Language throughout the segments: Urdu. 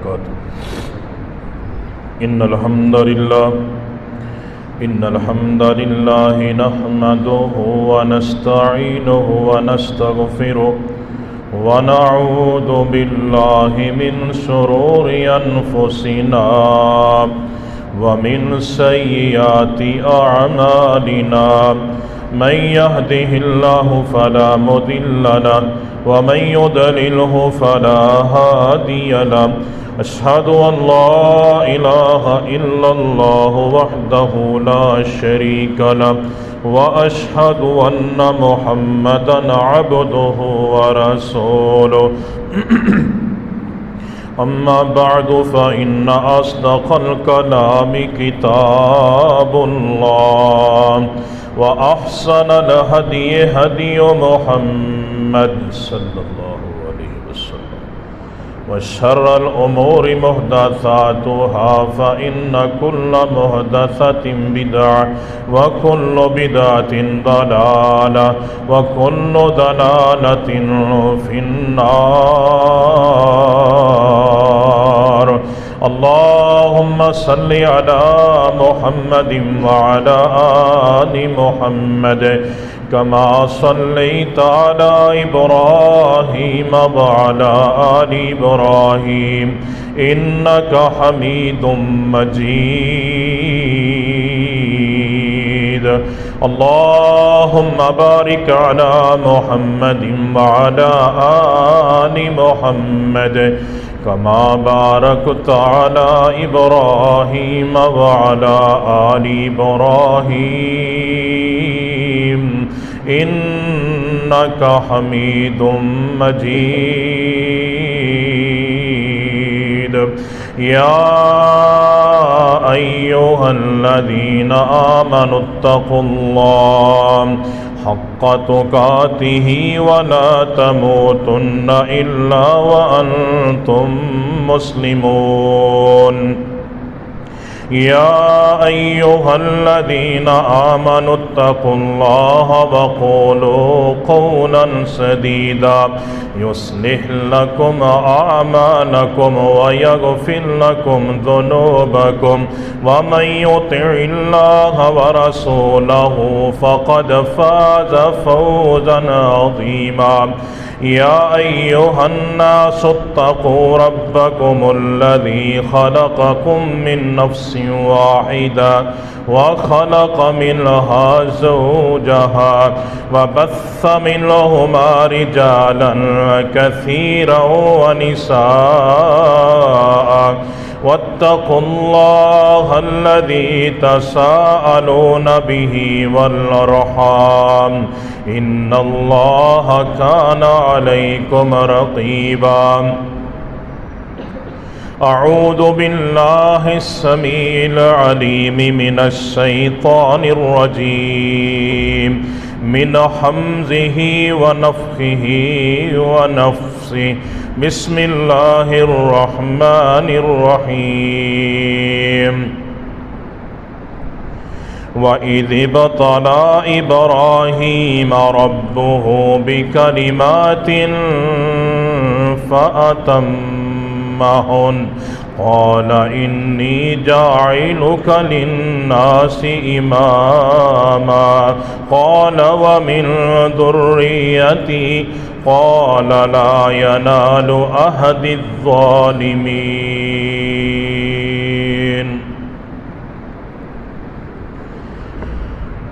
وبركاته. إن الحمد لله نحمده ونستعينه ونستغفره ونعوذ بالله من شرور أنفسنا ومن سيئات أعمالنا. من يهده الله فلا مضل له ومن يضلله فلا هادي له. أشهد أن لا إله إلا الله وحده لا شريك له وأشهد أن محمدا عبده ورسوله. أما بعد فإن أصدق الكلام كتاب الله وأحسن الهدي هدي محمد صلى الله عليه وسلم وشر الأمور محدثاتها فإن كل محدثة بدعة وكل بدعة ضلالة وكل ضلالة في النار. اللهم صل على محمد وعلى آل محمد كما صليت على إبراهيم وعلى آل إبراهيم إنك حميد مجيد. اللهم بارك على محمد وعلى آل محمد كما باركت على إبراهيم وعلى آل إبراهيم إنك حميد مجيد. يا أيها الذين آمنوا اتقوا الله حق تقاته ولا تموتن إلا وأنتم مسلمون. يا أيها الذين آمنوا اتقوا الله وقولوا قولا سديدا يصلح لكم أعمالكم ويغفر لكم ذنوبكم ومن يطع الله ورسوله فقد فاز فوزا عظيما. يا أيها الناس اتقوا ربكم الذي خلقكم من نفس واحدة وخلق منها زوجها وبث منهما رجالا كثيرا ونساء واتقوا الله الذي تساءلون به والأرحام إن الله كان عليكم رقيبا. أعوذ بالله السميع العليم من الشيطان الرجيم من حمزه ونفخه ونفسه. بسم الله الرحمن الرحيم. وَإِذِ ابْتَلَى إِبْرَاهِيمَ رَبُّهُ بِكَلِمَاتٍ فَأَتَمَّهُنَّ قال إني جاعلك للناس إماما قال ومن ذريتي قال لا ينال عهد الظالمين.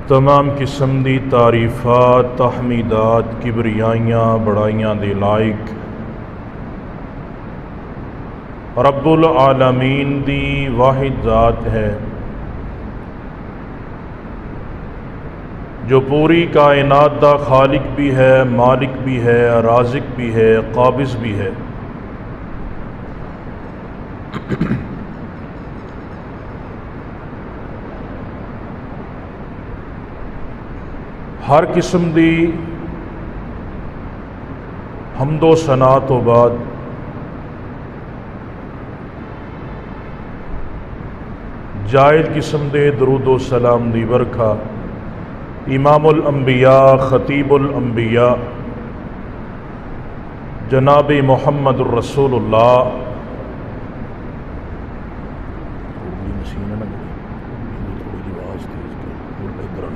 تمام قسم دی تعریفات تحمیدات کبریائیاں بڑائیاں دے لائق رب العالمین دی واحد ذات ہے جو پوری کائنات دا خالق بھی ہے، مالک بھی ہے، رازق بھی ہے، قابض بھی ہے. ہر قسم دی حمد و ثنا تو بعد جائز قسم دے درود و سلام دی برکھا امام الانبیاء خطیب الانبیاء جناب محمد الرسول اللہ پسینہ نہ کرے، تھوڑی جی آواز تیز کر ادھر آ۔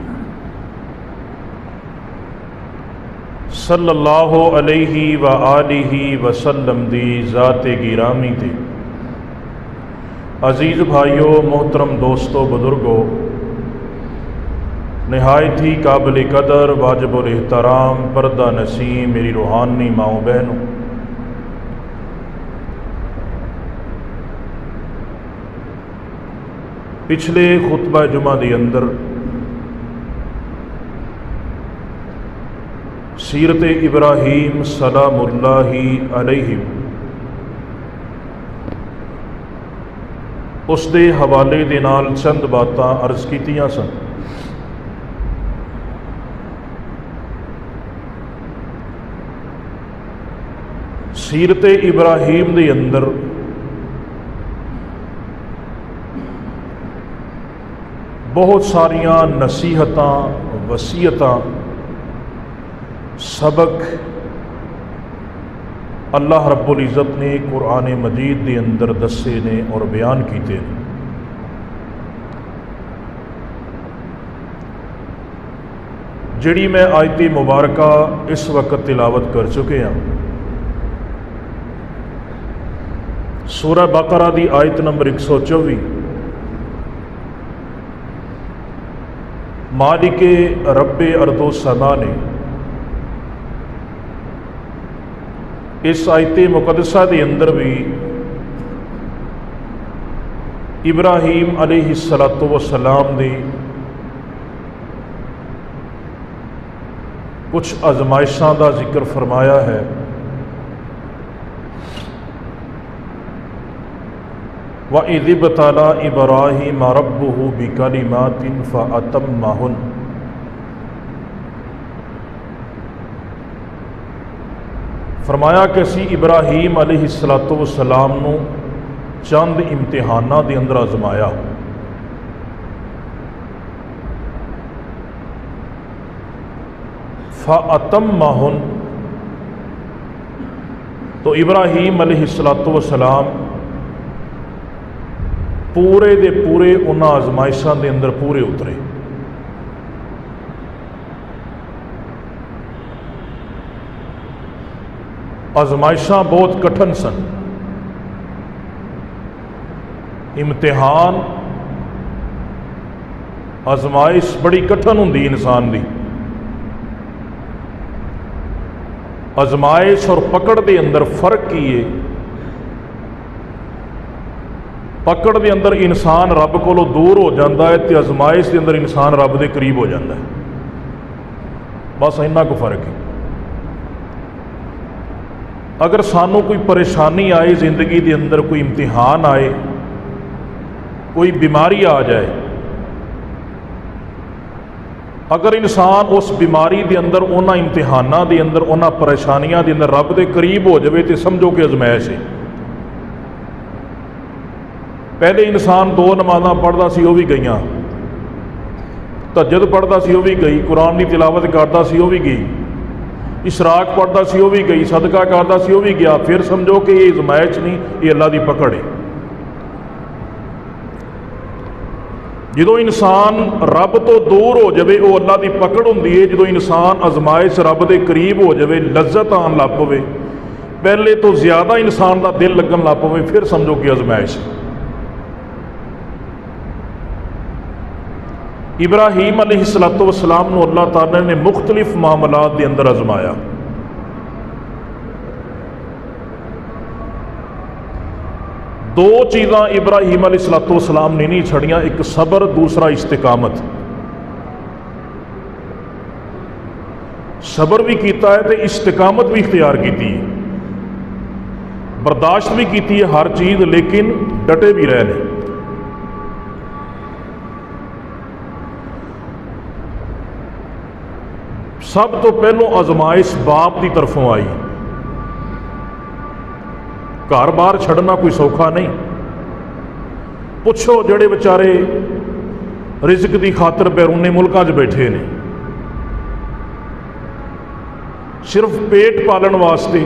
صلی اللہ علیہ وآلہ وسلم دی ذات گرامی تے عزیز بھائیو، محترم دوستو، بزرگو، نہایت ہی قابل قدر، واجب الاحترام، پردہ نشین میری روحانی ماؤں بہنوں، پچھلے خطبہ جمعہ دی اندر سیرت ابراہیم سلام اللہ علیہ اس دے حوالے دے نال چند باتاں عرض کیتیاں سن۔ سیرت ابراہیم دے اندر بہت ساریاں نصیحتاں، وصیتاں، سبق اللہ رب العزت نے قرآن مجید دے اندر دسے نے اور بیان کیتے ہیں۔ جڑی میں آیت مبارکہ اس وقت تلاوت کر چکے ہیں، سورہ بقرہ دی آیت نمبر 124، مالک رب ارض و سما نے اس آیت مقدسہ دے اندر بھی ابراہیم علیہ السلام دی کچھ آزمائشاں دا ذکر فرمایا ہے۔ وَإِذِ ابْتَلَىٰ إِبْرَاهِيمَ رَبُّهُ بِكَلِمَاتٍ فَأَتَمَّهُنَّ، فرمایا کہ اسی ابراہیم علیہ السلام نو چند امتحاناں دے اندر آزمایا۔ فَأَتَمَّهُنَّ، تو ابراہیم علیہ السلام پورے دے پورے انہاں آزمائشاں دے اندر پورے اترے۔ آزمائشاں بہت کٹھن سن، امتحان، آزمائش بڑی کٹھن ہوندی انسان دی۔ آزمائش اور پکڑ دے اندر فرق کی ہے؟ پکڑ دے اندر انسان رب کولو دور ہو جاندہ ہے تے آزمائش دے اندر انسان رب دے قریب ہو جاندہ ہے، بس اینا کو فرق ہے۔ اگر سانوں کوئی پریشانی آئے زندگی دے اندر، کوئی امتحان آئے، کوئی بیماری آ جائے، اگر انسان اس بیماری دے اندر، انہاں امتحاناں دے اندر، انہاں پریشانیاں دے اندر رب دے قریب ہو جائے تو سمجھو کہ آزمائش ہے۔ پہلے انسان 2 نمازاں پڑھدا سی، وہ بھی گئیاں، تہجد پڑھدا سی، وہ بھی گئی، قرآن دی تلاوت کردا سی، وہ بھی گئی، اشراق پڑھتا سی، وہ بھی گئی، صدقہ کرتا سی، وہ بھی گیا، پھر سمجھو کہ یہ آزمائش نہیں، یہ اللہ دی پکڑ ہے۔ جدو انسان رب تو دور ہو جائے وہ اللہ دی پکڑ ہوندی ہے، جدو انسان آزمائش رب دے قریب ہو جائے، لذت آن لگ پوے، پہلے تو زیادہ انسان دا دل لگن لگ پوے، پھر سمجھو کہ آزمائش ہے۔ ابراہیم علیہ السلام نو اللہ تعالیٰ نے مختلف معاملات دے اندر آزمایا۔ دو چیزاں ابراہیم علیہ السلام نے نہیں چھڑیاں، ایک صبر، دوسرا استقامت۔ صبر بھی کیتا ہے تے استقامت بھی اختیار کیتی ہے، برداشت بھی کیتی ہے ہر چیز، لیکن ڈٹے بھی رہے نے۔ سب تو پہلو آزمائش باپ کی طرفوں آئی۔ گھر بار چھڑنا کوئی سوکھا نہیں، پوچھو جڑے بچارے رزق دی خاطر بیرونی ملکاں چ بیٹھے نے، صرف پیٹ پالن واسطے،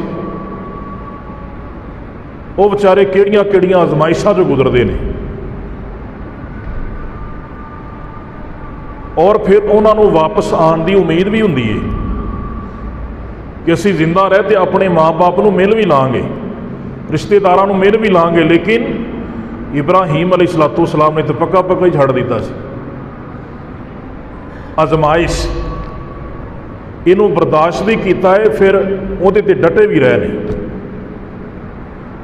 وہ بچارے کیڑیاں کیڑیاں آزمائشاں جو گزرتے ہیں۔ اور پھر انہوں نے واپس آن دی امید بھی ہوندی ہے کہ اسی زندہ رہ تے اپنے ماں باپ نو مل بھی لان گے، رشتے داراں نو مل بھی لان گے، لیکن ابراہیم علیہ السلام نے تو پکا پکا ہی چھڑ دیتا سی۔ آزمائش یہ برداشت بھی کیتا ہے، پھر وہ تے ڈٹے بھی رہے ہیں،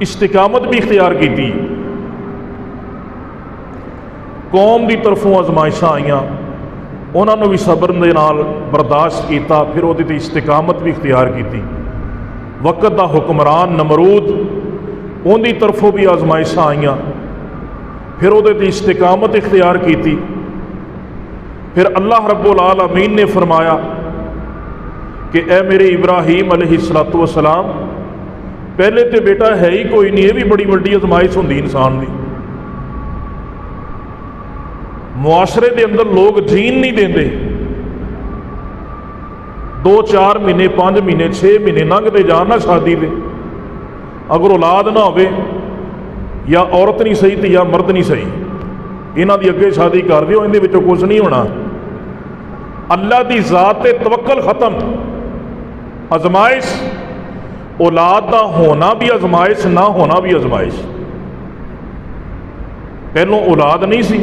استقامت بھی اختیار کی۔ قوم دی طرفوں آزمائشاں آئیاں، انہوں نے بھی صبر دے نال برداشت کیتا، پھر وہ تے استقامت بھی اختیار کی۔ وقت دا حکمران نمرود، ان دی طرفوں بھی آزمائشاں آئیاں، پھر وہ تے استقامت اختیار کی۔ پھر اللہ رب العالمین نے فرمایا کہ اے میرے ابراہیم علیہ السلام، پہلے تے بیٹا ہے ہی کوئی نہیں، یہ بھی بڑی بڑی آزمائش ہوندی انسان دی۔ معاشرے دے اندر لوگ جین نہیں دیندے، 2-4 مہینے 5 مہینے 6 مہینے لنگتے جان نہ شادی دے، اگر اولاد نہ ہوئے یا عورت نہیں صحیح تے یا مرد نہیں صحیح، انہاں دی اگے شادی کر دیو، اندے وچوں کچھ نہیں ہونا۔ اللہ دی ذات تے توکل ختم۔ آزمائش اولاد دا ہونا بھی آزمائش، نہ ہونا بھی آزمائش۔ پہلوں اولاد نہیں سی،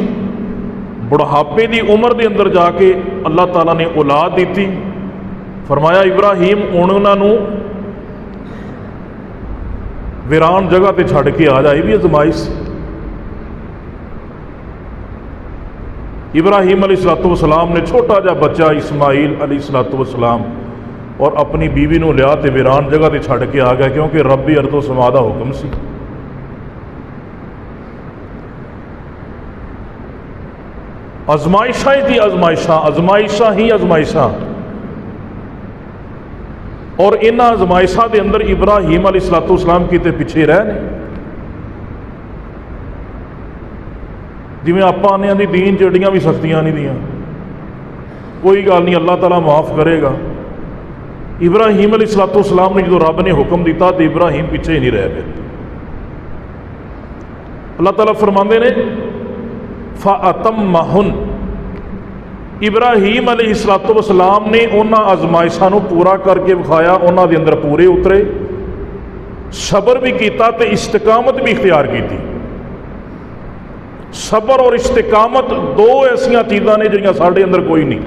بڑھاپے دی عمر دے اندر جا کے اللہ تعالیٰ نے اولاد دیتی، فرمایا ابراہیم انہوں نے ویران جگہ تے چھڑ کے آ جائے، بھی آزمائش۔ ابراہیم علیہ السلام نے چھوٹا جا بچہ اسماعیل علیہ السلام اور اپنی بیوی نو لیا تے ویران جگہ تے چھڑ کے آ گیا، کیونکہ ربی ارض و سما دا حکم سی۔ آزمائشاں دی آزمائشاں، آزمائشاں ہی آزمائشاں، اور ان آزمائشاں دے اندر ابراہیم علیہ السلام کیتے پیچھے رہ نہیں۔ جویں آپ آنے دی دین جڑیاں بھی سختیاں نہیں دیاں، کوئی گل نہیں، اللہ تعالیٰ معاف کرے گا۔ ابراہیم علیہ السلام نے جو رب نے حکم دیتا تو ابراہیم پیچھے ہی نہیں رہ گئے۔ اللہ تعالیٰ فرماندے نے فَأَتَمَّهُنْ، ابراہیم علیہ السلام نے انہاں آزمائشاں نو پورا کر کے بکھایا، انہاں دے اندر پورے اترے، صبر بھی کیتا تے استقامت بھی اختیار کی۔ صبر اور استقامت دو ایسیاں چیزاں نے جڑیاں ساڈے اندر کوئی نہیں۔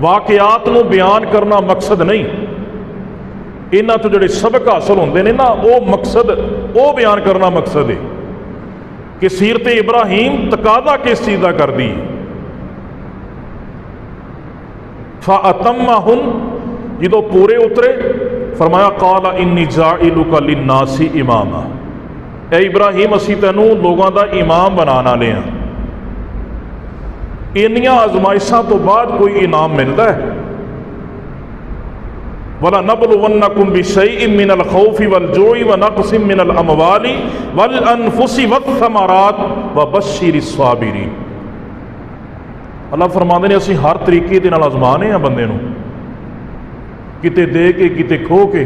واقعات نو بیان کرنا مقصد نہیں، انہاں تو جڑے سبق حاصل ہوندے نے نا، وہ مقصد، وہ بیان کرنا مقصد ہے کہ سیرت ابراہیم تقاضا کس چیز کا کر دی۔ فَأَتَمَّهُنْ، جدو پورے اترے فرمایا قَالَ إِنِّي جَاعِلُكَ لِلنَّاسِ إِمَامًا، اے ابراہیم اسی تینوں لوگاں دا امام بنانا لے ہیں۔ انیاں آزمائشاں تو بعد کوئی انعام ملتا ہے۔ وَلَنَبْلُوَنَّكُمْ بِشَيْءٍ مِّنَ الْخَوْفِ وَالْجُوعِ وَنَقْصٍ مِّنَ الْأَمْوَالِ وَالْأَنفُسِ وَالثَّمَرَاتِ وَبَشِّرِ الصَّابِرِينَ۔ اللہ فرماندے نے اسی ہر طریقے دے نال آزمانے ہیں بندے نو، کتے دے کے کتے کھو کے،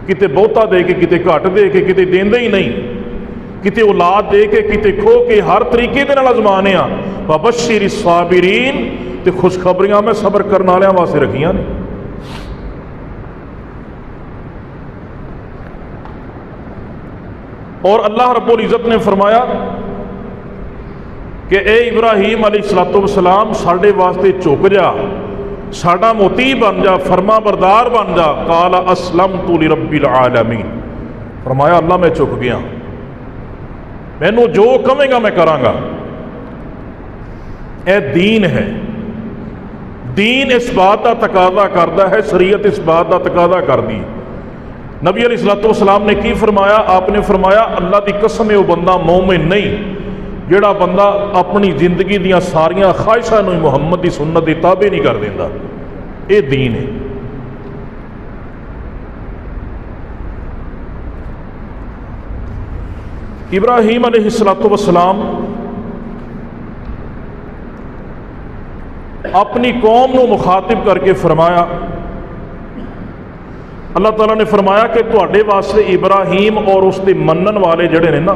کتے بہتا دے کے کتے گھٹ دے کے، کتے دیندے ہی نہیں، کتے اولاد دے کے کتے کھو کے، ہر طریقے دے نال آزمانے ہیں۔ وَبَشِّرِ الصَّابِرِينَ، تے خوشخبریاں میں صبر کرنے والوں واسطے رکھیاں نے۔ اور اللہ رب العزت نے فرمایا کہ اے ابراہیم علیہ السلام ساڈے واسطے جھک جا، ساڈا مطیع بن جا، فرما بردار بن جا۔ قال اسلمت لرب العالمین، فرمایا اللہ میں جھک گیا، مینوں جو کہے گا میں کراں گا۔ اے دین ہے، دین اس بات کا تقاضا کرتا ہے، شریعت اس بات کا تقاضا کردی۔ نبی علیہ السلام نے کی فرمایا؟ آپ نے فرمایا اللہ دی قسم ہے وہ بندہ مومن نہیں جڑا بندہ اپنی زندگی دیاں ساریاں خواہشاں نوں محمد دی سنت دی تابع نہیں کر دیندا۔ اے دین ہے۔ ابراہیم علیہ السلام اپنی قوم نو مخاطب کر کے فرمایا، اللہ تعالیٰ نے فرمایا کہ تواڈے واسطے ابراہیم اور اس دے منن والے جڑے نے نا،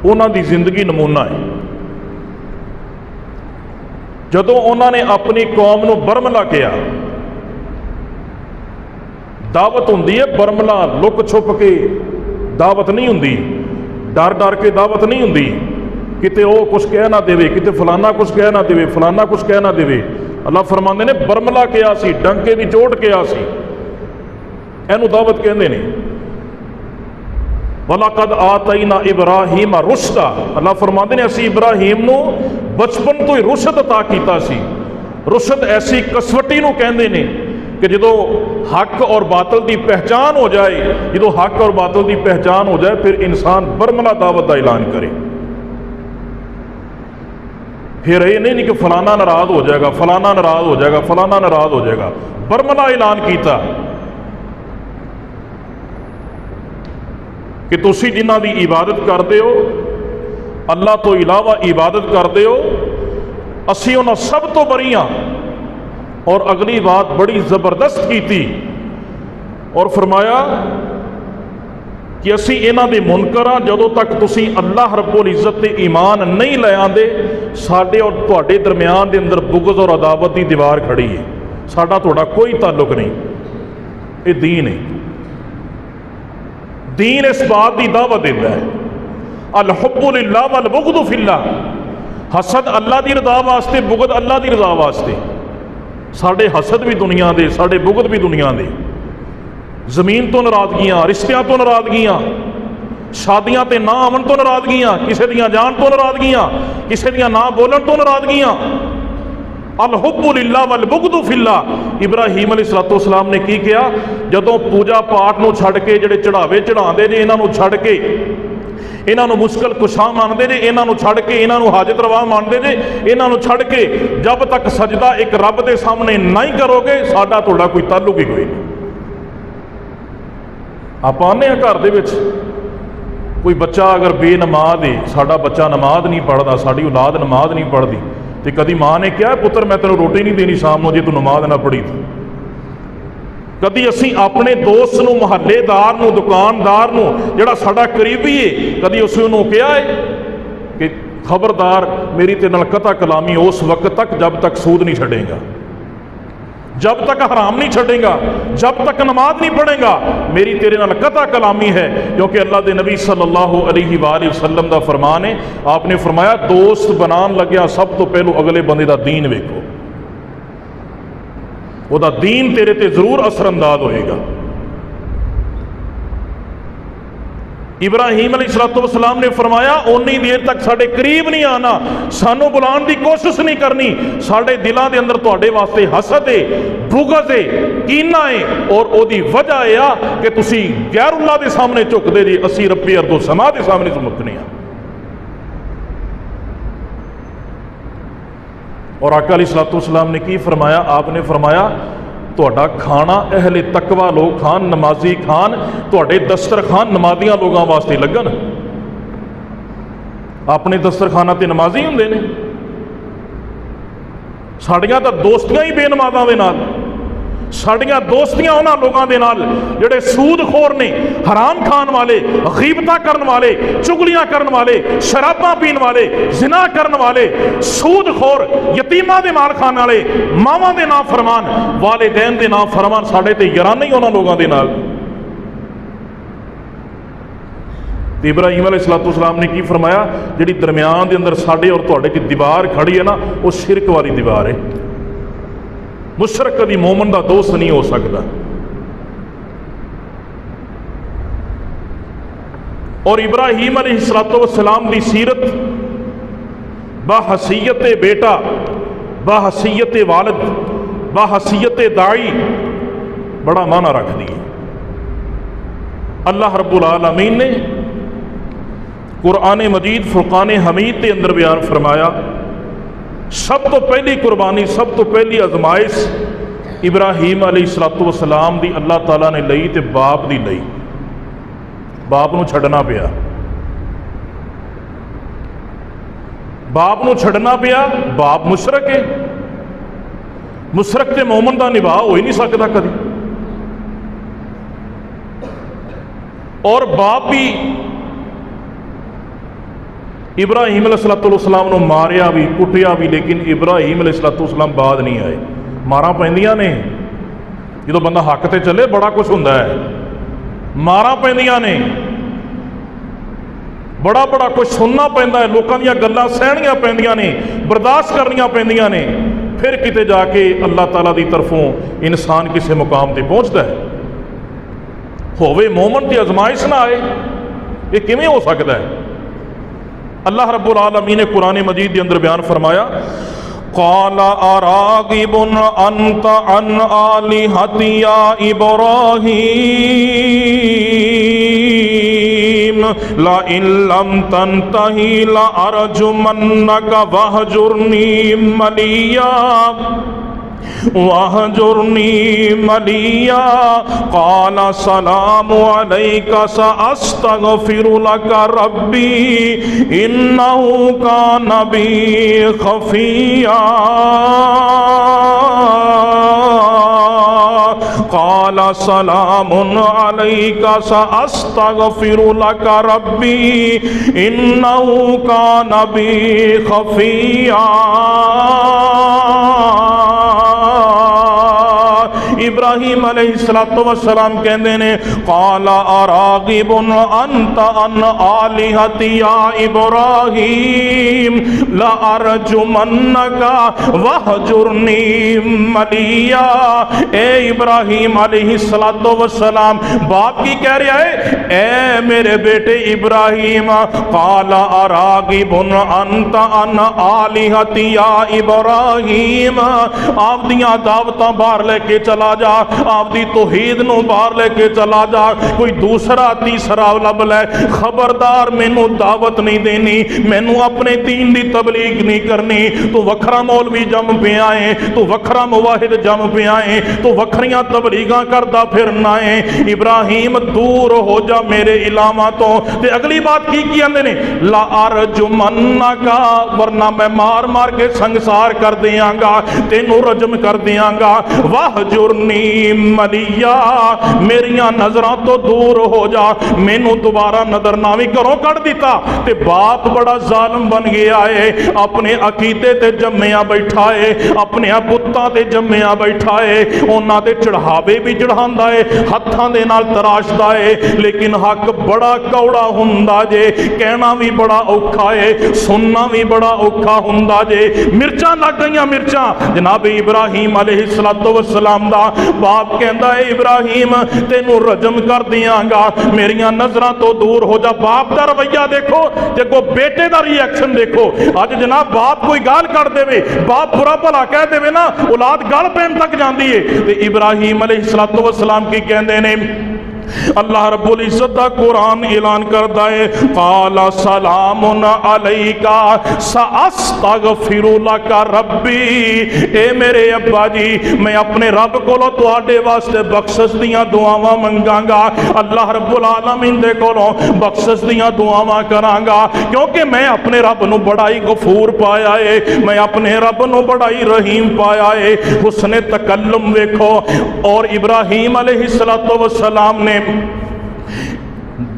انہاں دی زندگی نمونہ ہے۔ ਜਦੋਂ ਉਹਨਾਂ ਨੇ ਆਪਣੀ ਕੌਮ ਨੂੰ ਬਰਮਲਾ ਕਿਹਾ, ਦਾਵਤ ਹੁੰਦੀ ਹੈ ਬਰਮਲਾ, ਲੁਕ ਛੁਪ ਕੇ ਦਾਵਤ ਨਹੀਂ ਹੁੰਦੀ, ਡਰ ਡਰ ਕੇ ਦਾਵਤ ਨਹੀਂ ਹੁੰਦੀ, ਕਿਤੇ ਉਹ ਕੁਛ ਕਹਿ ਨਾ ਦੇਵੇ, ਕਿਤੇ ਫਲਾਨਾ ਕੁਛ ਕਹਿ ਨਾ ਦੇਵੇ, ਫਲਾਨਾ ਕੁਛ ਕਹਿ ਨਾ ਦੇਵੇ। ਅੱਲਾਹ ਫਰਮਾਉਂਦੇ ਨੇ ਬਰਮਲਾ ਕਿਹਾ ਸੀ, ਡੰਕੇ ਦੀ ਚੋਟ ਕਿਹਾ ਸੀ, ਇਹਨੂੰ ਦਾਵਤ ਕਹਿੰਦੇ ਨੇ। ਵਲਕਦ ਆਤੈਨਾ ਇਬਰਾਹੀਮ ਰੁਸ਼ਦਾ, ਅੱਲਾਹ ਫਰਮਾਉਂਦੇ ਨੇ ਅਸੀਂ ਇਬਰਾਹੀਮ ਨੂੰ ਬਚਪਨ ਤੋਂ ਹੀ ਰੁਸ਼ਦ ਅਤਾ ਕੀਤਾ ਸੀ। ਰੁਸ਼ਦ ਐਸੀ ਕਸਵੱਟੀ ਨੂੰ ਕਹਿੰਦੇ ਨੇ ਕਿ ਜਦੋਂ ਹੱਕ ਔਰ ਬਾਤਲ ਦੀ ਪਹਿਚਾਨ ਹੋ ਜਾਏ, ਜਦੋਂ ਹੱਕ ਔਰ ਬਾਤਲ ਦੀ ਪਹਿਚਾਨ ਹੋ ਜਾਏ ਫਿਰ ਇਨਸਾਨ ਬਰਮਲਾ ਦਾਵਤ ਦਾ ਐਲਾਨ ਕਰੇ। ਫਿਰ ਇਹ ਨਹੀਂ ਕਿ ਫਲਾਨਾ ਨਾਰਾਜ਼ ਹੋ ਜਾਏਗਾ, ਫਲਾਨਾ ਨਾਰਾਜ਼ ਹੋ ਜਾਏਗਾ, ਫਲਾਨਾ ਨਾਰਾਜ਼ ਹੋ ਜਾਏਗਾ। ਬਰਮਲਾ ਐਲਾਨ ਕੀਤਾ ਕਿ ਤੁਸੀਂ ਜਿਨ੍ਹਾਂ ਦੀ ਇਬਾਦਤ ਕਰਦੇ ਹੋ, ਅੱਲਾਹ ਤੋਂ ਇਲਾਵਾ ਇਬਾਦਤ ਕਰਦੇ ਹੋ, ਅਸੀਂ ਉਹਨਾਂ ਸਭ ਤੋਂ ਬਰੀ ਹਾਂ। اور اگلی بات بڑی زبردست کی تھی اور فرمایا کہ اسی انہاں دے منکر ہاں جدوں تک تسی اللہ رب العزت تے ایمان نہیں لے آندے ساڈے اور تواڈے درمیان دے اندر بغض اور عداوت دی دیوار کھڑی ہے، ساڈا تہاڈا کوئی تعلق نہیں۔ یہ دین ہے، دین اس بات دی دعوت دیتا ہے الحب للہ والبغض فی اللہ، حسد اللہ دی رضا واسطے، بغض اللہ دی رضا واسطے۔ ساڈے حسد بھی دنیا دے، ساڈے بغض بھی دنیا دے، زمین تو ناراضگیاں، رشتیاں تو ناراضگیاں، شادیاں تے نہ آمن تو ناراضگیاں، کسے دیاں جان تو ناراضگیاں، کسے دیاں نہ بولن تو ناراضگیاں۔ الحب للہ والبغض فی اللہ۔ ابراہیم علیہ السلام نے کی کیا؟ جدوں پوجا پاٹ نو چھڑ کے جڑے چڑھاوے چڑھاندے نے انہاں نو چھڑ کے، انہاں نو مشکل کشاں مانتے نے، انہاں نو چھڑ کے انہاں نو حاجت روا مانتے نے، انہاں نو چھڑ کے جب تک سجدہ ایک رب دے سامنے نہیں کرو گے ساڈا تہاڈا کوئی تعلق ہی کوئی نہیں۔ آپ آنے ہیں گھر دے وچ کوئی بچہ اگر بے نماز ہے، ساڈا بچہ نماز نہیں پڑھدا، ساڈی اولاد نماز نہیں پڑھدی، تے کدی ماں نے کہا پتر میں تینوں روٹی نہیں دینی شام نو جے تو نماز نہ پڑھی تھی؟ کدی اسی اپنے دوست نو، محلے دار نو، دکاندار نو جڑا ساڈا قریبی ہے، کدی اس نو کہا ہے کہ خبردار میری تے نال قطع کلامی اس وقت تک جب تک سود نہیں چھڑے گا، جب تک حرام نہیں چھڑے گا، جب تک نماز نہیں پڑھے گا، میری تیرے نال قطع کلامی ہے؟ کیونکہ اللہ دے نبی صلی اللہ علیہ وآلہ وسلم دا فرمان ہے، آپ نے فرمایا دوست بنان لگیا سب تو پہلو اگلے بندے دا دین ویکھو، وہ دا دین تیرے تے ضرور اثر انداز ہوئے گا۔ ابراہیم علیہ السلام نے فرمایا اونی دیر تک ساڈے قریب نہیں آنا، سانو بلان دی کوشش نہیں کرنی، ساڈے دلاں دے اندر تواڈے واسطے حسد ہے، بغض ہے، کینہ ہے، اور او دی وجہ یہ کہ تسی غیر اللہ دے سامنے جھک دے جی، اسی رب ارض و سما دے سامنے جھکنے ہیں۔ اور آقا علیہ السلام نے کی فرمایا؟ آپ نے فرمایا تہاڈا کھانا اہل تقوی لوگ کھان، نمازی کھان، تہاڈے دسترخوان نمازیاں لوگاں واسطے لگن۔ اپنے دسترخواناں تے نمازی ہوندے نے، ساڈیاں تاں دوستیاں ہی بے نمازاں دے نال، ساڈیاں دوستیاں انہاں لوگاں دے نال جڑے سود خور نے، حرام کھان والے، غیبتاں کرن والے، چگلیاں کرن والے، شراباں پین والے، زنا کرن والے، سود خور، یتیماں دے مال کھان والے، ماواں دے نافرمان، والدین دے نافرمان، ساڈے تے یارانہ ہی انہاں لوگاں دے نال۔ ابراہیم علیہ السلام نے کی فرمایا؟ جڑی درمیان دے اندر ساڈے اور تہاڈے دی دیوار کھڑی ہے نا، وہ شرک والی دیوار ہے۔ مشرک کبھی مومن دا دوست نہیں ہو سکتا۔ اور ابراہیم علیہ السلام دی سیرت بحیثیت بیٹا، بحیثیت والد، بحیثیت داعی بڑا معنی رکھ دی۔ اللہ رب العالمین نے قرآن مجید فرقان حمید کے اندر بیان فرمایا سب تو پہلی قربانی، سب تو پہلی ازمائش ابراہیم علیہ السلام دی اللہ تعالیٰ نے لئی تے باپ دی لئی، باپ نو چھڑنا پیا، باپ نو چھڑنا پیا۔ باپ مشرک ہے، مشرک تے مومن دا نباہ ہو ہی نہیں سکتا کدی، اور باپ بھی ابراہیم علیہ السلام نو ماریا بھی کٹیا بھی، لیکن ابراہیم علیہ السلام بعد نہیں آئے۔ ماراں پیندیاں نے جدوں بندہ حق تے چلے بڑا کچھ ہوندا ہے، ماراں پیندیاں نے، بڑا بڑا کچھ سننا پیندا ہے، لوکاں دیاں گلاں سہنیاں پیندیاں نے، برداشت کرنیاں پیندیاں نے، پھر کتے جا کے اللہ تعالیٰ دی طرفوں انسان کسی مقام تے پہنچتا ہے۔ ہووے مومن تے آزمائش نہ آئے، یہ کیویں ہو سکتا ہے؟ اللہ رب العالمین نے قرآن مجید کے اندر بیان فرمایا، قال اراغب انت عن آلہتی یا ابراہیم لئن لم تنتہی لأرجمنک واہجرنی ملیا وَاهْجُرْنِي مَلِيًّا قَالَ السَّلَامُ عَلَيْكَ سَأَسْتَغْفِرُ لَكَ رَبِّي إِنَّهُ كَانَ بِي خَفِيًّا قَالَ سَلَامٌ عَلَيْكَ سَأَسْتَغْفِرُ لَكَ رَبِّي إِنَّهُ كَانَ بِي خَفِيًّا۔ ابراہیم علیہ السلام کہندے نے، قال اراغب انت عن آلہتی یا ابراہیم لارجمنک واہجرنی ملیا۔ اے ابراہیم علیہ السلام، باپ کی کہہ رہا ہے، اے میرے بیٹے ابراہیم، قال اراغب انت عن آلہتی یا ابراہیم، آپ دیاں دعوتاں باہر لے کے چلا جا، آپ دی توحید نو باہر لے کے چلا جا، کوئی دوسرا تیسرا لب لے، خبردار مینوں دعوت نہیں دینی، مینوں اپنے دین دی تبلیغ نہیں کرنی، تو وکھرا مولوی جم پہ آئے، تو وکھرا موحد جم پہ آئے، تو وکھریاں تبلیغاں کردا پھرنا ہے۔ ابراہیم دور ہو جا میرے علاوہ تو۔ تے اگلی بات کی اندے نے، لا ارجمنکا، ورنہ میں مار مار کے سنگسار کر دیاں گا، تینوں رجم کر دیاں گا، واہجرنی ملیا، میریاں نظراں تو دور ہو جا، مینوں دوبارہ نظر نہ بھی کرو کر دیتا۔ تے باپ بڑا ظالم بن گیا ہے، اپنے عقیدے تے جمیا بیٹھا ہے، اپنے بتاں تے جمیا بیٹھا ہے، انہاں تے چڑھاوے بھی چڑھاندا ہے، ہتھاں دے نال تراشدا ہے، لیکن حق بڑا کوڑا ہوندا جے، کہنا بھی بڑا اوکھا ہے، سننا بھی بڑا اوکھا ہوندا جے۔ مرچاں لگ گئیاں، مرچاں جناب ابراہیم علیہ السلام دا باپ کہندا ہے، ابراہیم تینوں رجم کر دیاں گا، میریاں نظراں تو دور ہو جا۔ باپ دا رویہ دیکھو تے کو بیٹے دا ری ایکشن دیکھو۔ اج جناب باپ کوئی گال کر دے، باپ برا بھلا کہہ دے نا، اولاد گل پین تک جاندی ہے۔ تے ابراہیم علیہ السلام کی کہندے نے، اللہ رب العزت دا قرآن اعلان کردا ہے، قال سلام علیکا ساستغفر لک ربی۔ اے میرے ابا جی، میں اپنے رب کولوں تواڈے واسطے بخشش دیاں دعاواں منگاں گا، اللہ رب العالمین دے کولوں بخشش دیاں دعاواں کراں گا، کیونکہ میں اپنے رب نو بڑا ہی غفور پایا ہے، میں اپنے رب نو بڑا ہی رحیم پایا ہے۔ حسن تکلم ویکھو، اور ابراہیم علیہ السلام نے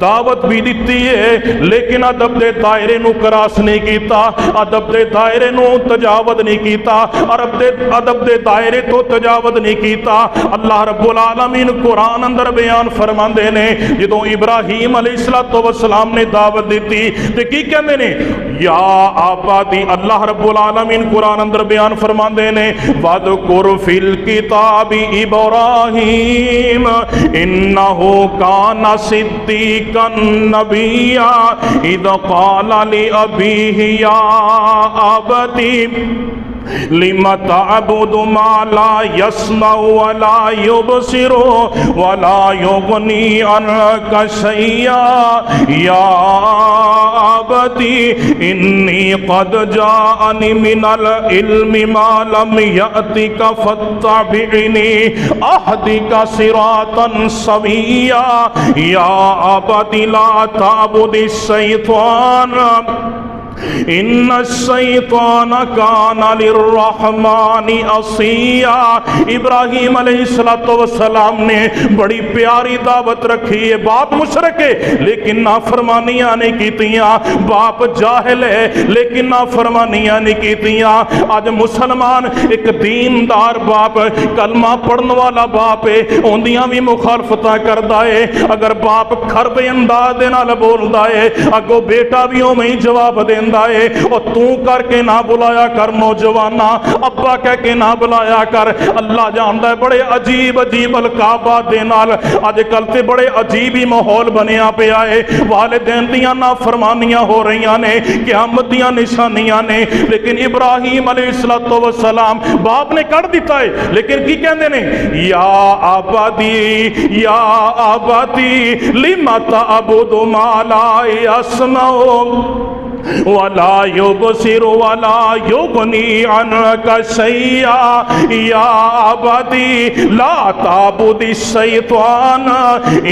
دعوت بھی دیتی ہے، لیکن ادب دے دائرے نو کراس نہیں کیتا، ادب دے دائرے نو تجاوز نہیں کیتا، ادب دے دائرے تو تجاوز نہیں کیتا۔ اللہ رب العالمین قرآن اندر بیان فرماندے نے، جدوں ابراہیم علیہ السلام نے دعوت دیتی تے کی کہندے نے، یا آبادی، اللہ رب العالمین قرآن اندر بیان فرماندے نے، وَاذْكُرْ فِي الْكِتَابِ إِبْرَاهِيمَ إِنَّهُ كَانَ صِدِّيقًا نَبِيًّا إِذْ قَالَ لِأَبِيهِ يَا أَبَتِ لِمَ تَعْبُدُ مَا لَا يَسْمَعُ وَلَا يُبْصِرُ وَلَا يُغْنِي عَنْكَ شَيْئًا يَا أَبَتِ إِنِّي قَدْ جَاءَنِي مِنَ الْعِلْمِ مَا لَمْ يَأْتِكَ فَاتَّبِعْنِي أَهْدِكَ صِرَاطًا سَوِيًّا يَا أَبَتِ لَا تَعْبُدِ الشَّيْطَانَ ان الشیطان کان للرحمن عصیا۔ ابراہیم علیہ السلام نے بڑی پیاری دعوت رکھی ہے، باپ مشرک ہے لیکن نافرمانیاں نہیں کیتیاں، باپ جاہل ہے لیکن نافرمانیاں نہیں کیتیاں۔ آج مسلمان ایک دیندار باپ، کلمہ پڑھن والا باپ ہے، اوندیاں بھی مخالفتاں کردا ہے۔ اگر باپ کھربے انداز دے نال بولدا ہے، اگوں بیٹا بھی اوویں ہی جواب دیندا ہے، اور تو کر کے نہ بلایا کر نوجوانا، ابا کہہ کے نہ بلایا کر۔ اللہ جاندا ہے بڑے عجیب عجیب القابات دے نال اج کل تے بڑے عجیب ہی ماحول بنیا پیا ہے۔ والدین دیاں نافرمانیاں ہو رہیاں نے، قیامت دیاں نشانیاں نے، لیکن ابراہیم علیہ السلام باپ نے کر دیتا ہے، لیکن کی کہندے نے؟ یا آبادی لما تعبد ما لا يسمع ولا يبصر ولا يغني عنك شيئا يا عبدي لا تعبد الشيطان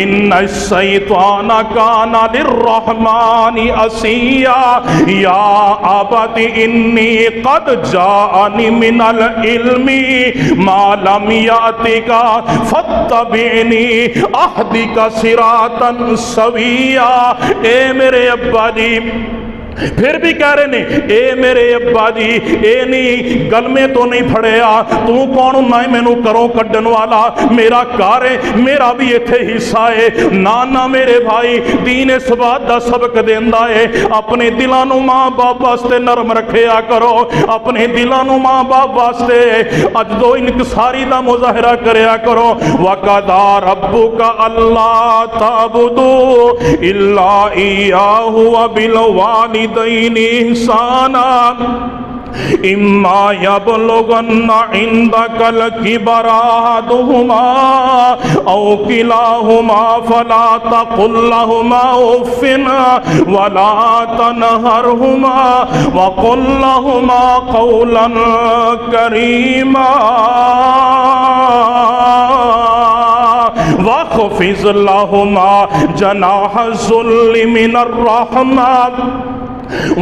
ان الشيطان كان للرحمن عصيا يا عبدي اني قد جاءني من العلم ما لم يأتك فاتبعني اهدك صراطا سويا۔ اے میرے ابا جی، پھر بھی کہہ رہے نے اے میرے ابا جی، اے نہیں گل میں تو نہیں پھڑیا، تو کون ہوں میں نو کروں کڈن والا، میرا کار ہے، میرا بھی ایتھے حصہ ہے۔ نانا میرے بھائی دین اس بات دا سبق دیندا ہے، اپنے دلاں نو ماں باپ واسطے نرم رکھیا کرو، اپنے دلاں نو ماں باپ واسطے عجز و انکساری دا مظاہرہ کریا کرو۔ وَقَضَىٰ رَبُّكَ أَلَّا تَعْبُدُوا إِلَّا إِيَّاهُ وَبِالْوَالِدَيْنِ إحسانا إما يبلغن عندك الكبر أحدهما أو كلاهما فلا تقل لهما أف ولا تنهرهما وقل لهما قولا كريما واخفض لهما جناح الذل من الرحمة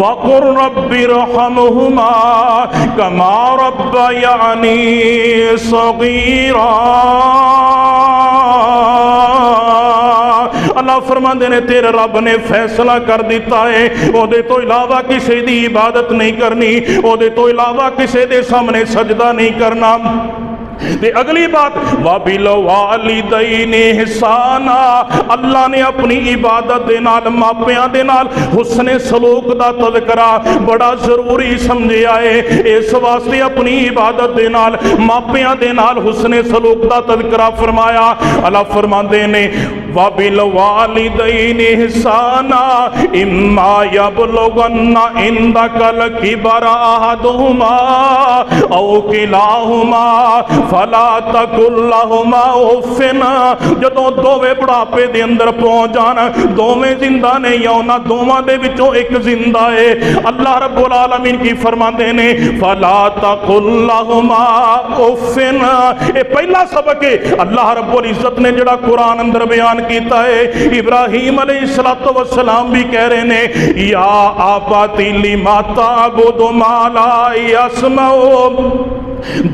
وَقُلْ رَبِّ ارْحَمْهُمَا كَمَا رَبَّيَانِي صَغِيرًا۔ اللہ فرماندے نے تیرے رب نے فیصلہ کر دیتا ہے، او دے تو علاوہ کسی دی عبادت نہیں کرنی، او دے تو علاوہ کسی دے سامنے سجدہ نہیں کرنا۔ تے اگلی بات وَبِالْوَالِدَيْنِ إِحْسَانًا، اللہ نے اپنی عبادت دے نال ماپیاں دے نال حسن سلوک دا تذکرہ بڑا ضروری سمجھیا ہے۔ اس واسطے اپنی عبادت دے نال ماپیاں دے نال حسن سلوک دا تذکرہ فرمایا۔ اللہ فرماندے نے وَبِالْوَالِدَيْنِ إِحْسَانًا إِمَّا يَبْلُغَنَّ عِندَكَ الْكِبَرَ أَحَدُهُمَا أَوْ كِلَاهُمَا فلا تقل لهما اف، جدوں دوویں بڑھاپے دے اندر پہنچ جان، دوویں زندہ نے یا انہاں دوواں دے وچوں ایک زندہ ہے، اللہ رب العالمین کی فرماندے نے فلا تقل لهما اف۔ اے پہلا سبق ہے اللہ رب العزت نے جڑا قرآن اندر بیان کیتا ہے۔ ابراہیم علیہ السلام بھی کہہ رہے نے یا آباتی لما تعبد ما لا يسمع،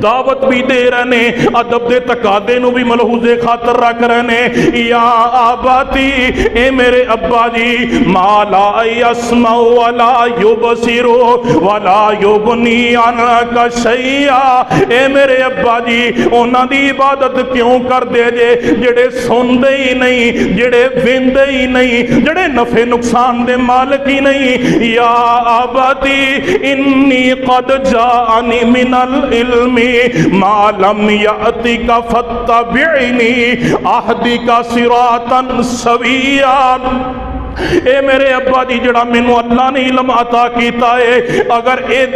دعوت بھی دے رہے ہیں، ادب دے تقاضے نو بھی ملحوظ خاطر رکھ رہے ہیں۔ یا آباتی، اے میرے ابا جی، ما لا يسمع ولا يبصر ولا يغني عنك شيئا، اے میرے ابا جی انہاں دی عبادت کیوں کر دے جے جڑے سندے ہی نہیں، جڑے ویندے ہی نہیں، جڑے نفع نقصان دے مالک ہی نہیں۔ یا آباتی انی قد جاءنی من العلم ما لم یأتک فاتبعنی اہدک صراطا سویا۔ اے میرے ابا جی جڑا مینوں اللہ نے علم عطا کیتا ہے، اگر اے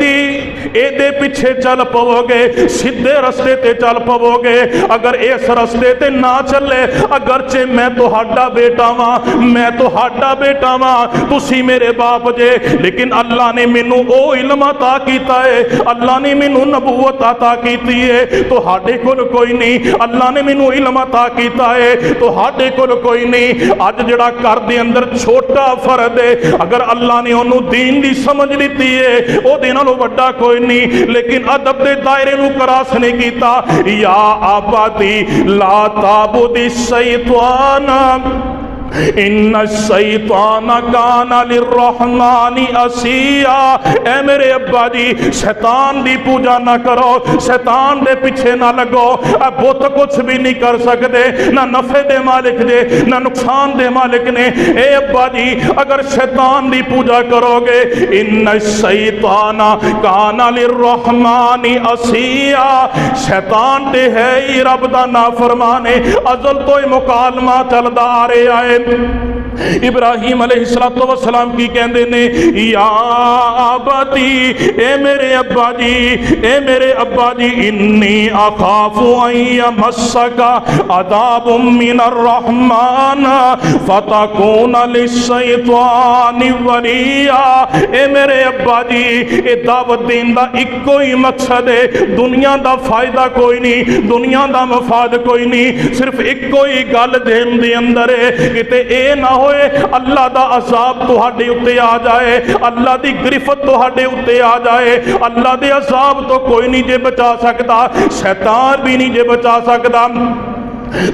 دے پیچھے چل پو گے، سیدھے رستے تے چل پو گے، اگر اس رستے تے نہ چلے، اگرچہ میں تہاڈا بیٹا واں، میں تہاڈا بیٹا واں، تسی میرے باپ جے، لیکن اللہ نے مینوں او علم عطا کیتا ہے، اللہ نے مینوں نبوت عطا کیتی ہے، تہاڈے کول کوئی نہیں، اللہ نے مینوں علم عطا کیتا ہے، تہاڈے کول کوئی نہیں۔ اج جڑا گھر دے اندر چھوٹا فرد ہے، اگر اللہ نے انہوں دین دی سمجھ لیتی ہے او دے نالوں وڈا کوئی نہیں، لیکن ادب دے دائرے نو کراس نہیں کیتا۔ یا آبادی لا تعبد الشیطان ان الشیطان کان للرحمن عصیا، اے میرے ابا جی شیطان دی پوجا نہ کرو، شیطان دے پیچھے نہ لگو، بت کچھ بھی نہیں کر سکتے، نہ نفع دے مالک دے نہ نقصان دے مالک نے۔ اے ابا جی اگر شیطان دی پوجا کرو گے، ان الشیطان کان للرحمن عصیا، شیطان تے ہے ہی رب دا نافرمان ہے، ازل تو مکالمہ چلدا آ رہا ہے۔ ابراہیم علیہ السلام کی کہندے نے یا آباتی، اے میرے ابا جی، اے میرے ابا جی، انی اخاف ان یمسک عذاب من الرحمن فتکون للشیطان ولیا۔ اے میرے ابا جی اے دعوت دین دا ایکو ہی مقصد ہے، دنیا دا فائدہ کوئی نہیں، دنیا دا مفاد کوئی نہیں، صرف ایکو ہی گل دین دے اندر ہے کہ تے اے نہ ہوئے اللہ دا عذاب تہاڈے اُتے آ جائے، اللہ دی گرفت تہاڈے اُتے آ جائے۔ اللہ دے عذاب تو کوئی نہیں جے بچا سکتا، شیطان بھی نہیں جے بچا سکتا۔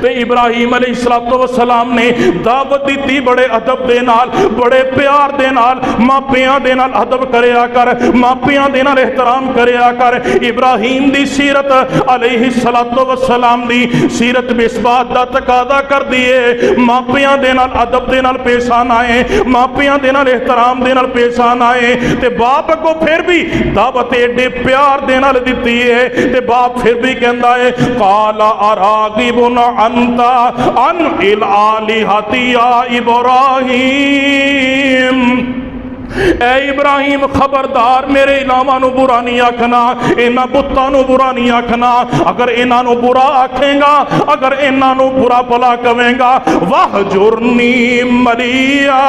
تے ابراہیم علیہ السلام نے دعوت دیتی بڑے ادب دے نال، بڑے پیار دے نال، ماپیاں دے نال ادب کریا کر، ماپیاں دے نال احترام کریا کر۔ ابراہیم دی سیرت علیہ السلام دی سیرت مصباح دا تقاضا کر دیے، ماپیاں دے نال ادب دے نال پیش آنا ہے، ماپیاں دے نال احترام دے نال پیش آنا ہے۔ تے باپ کو پھر بھی دعوت ایڈے پیار دے نال دیتی ہے، تے باپ پھر بھی کہندا ہے قال اراغب انت عن الالہۃ یا ابراہیم، اے ابراہیم خبردار میرے الہاں نو برا نہیں آکھنا، انہاں بتاں نو برا نہیں آکھنا، اگر انہاں نو برا آکھیں گا، اگر انہاں نو برا بھلا کہیں گا، وَاہْجُرْنِی مَلِيًّا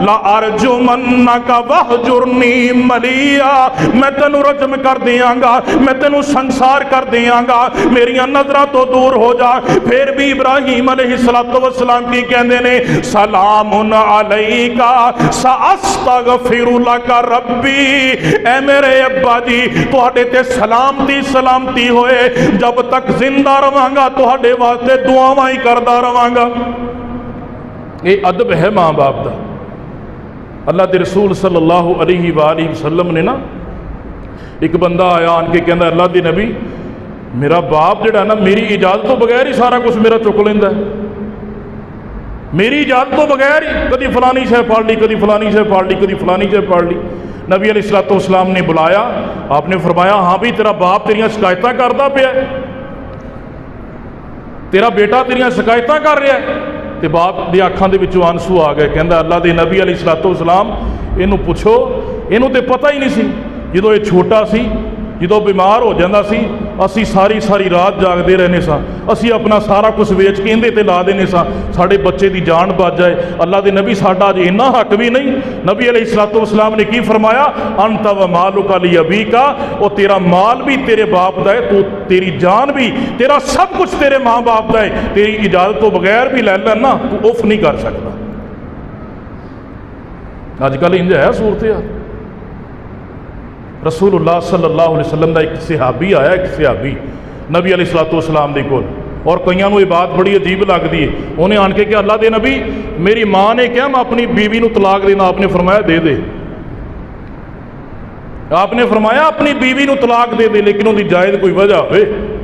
لَأَرْجُمَنَّكَ وَاہْجُرْنِی مَلِيًّا، میں تینوں رجم کر دیاں گا، میں تینوں سنسار کر دیاں گا، میریاں نظرہ تو دور ہو جا۔ پھر بھی ابراہیم علیہ السلام کی کہندے نے سلام علیکہ سأستغفر لک ربی، اے میرے ابا جی تہاڈے تے سلامتی سلامتی ہوئے، جب تک زندہ رہاں گا تہاڈے واسطے دعاواں ہی کردا رہاں گا۔ یہ ادب ہے ماں باپ دا۔ اللہ دے رسول صلی اللہ علیہ وآلہ وسلم نے نا ایک بندہ آیا آن کے کہندا اللہ دی نبی میرا باپ جڑا نا میری اجازت تو بغیر ہی سارا کچھ میرا چک لیندا ہے، میری اجازت تو بغیر ہی کدی فلانی شے پڑھ لی، کدی فلانی شے پڑھ لی، کدی فلانی شے پڑھ لی۔ نبی علیہ السلام نے بلایا، آپ نے فرمایا ہاں بھی تیرا باپ تیریاں شکایتاں کردا پیا ہے، تیرا بیٹا تیریاں شکایتاں کر رہا ہے۔ تے باپ دی آنکھاں دے وچوں آنسو آ گئے، کہندا اللہ دے نبی علیہ السلام اینوں پوچھو، اینوں تے پتہ ہی نہیں سی، جدوں یہ چھوٹا سی، جدوں بیمار ہو جاندہ سی اسی ساری رات جاگدے رہنے سا، اسی اپنا سارا کچھ ویچ کے اندے تے لا دینے سا ساڑے بچے دی جان بچ جائے۔ اللہ دے نبی ساڈا اج اتنا حق بھی نہیں۔ نبی علیہ السلام نے کی فرمایا انت و مالک لابیک، او تیرا مال بھی تیرے باپ دا ہے، تو تیری جان بھی، تیرا سب کچھ تیرے ماں باپ دا ہے، تیری اجازت تو بغیر بھی لے لینا تو اف نہیں کر سکتا۔ آج کل انج ہے صورتحال۔ رسول اللہ صلی اللہ علیہ وسلم دا ایک صحابی آیا، ایک صحابی نبی علیہ السلام دے کول، اور کئیاں نو یہ بات بڑی عجیب لگ دی ہے، انہیں آن کے کہ اللہ دے نبی میری ماں نے کیا میں اپنی بیوی نو طلاق دینا، آپ نے فرمایا دے دے، آپ نے فرمایا اپنی بیوی نو طلاق دے دے، لیکن ان دی جائز کوئی وجہ ہوئے،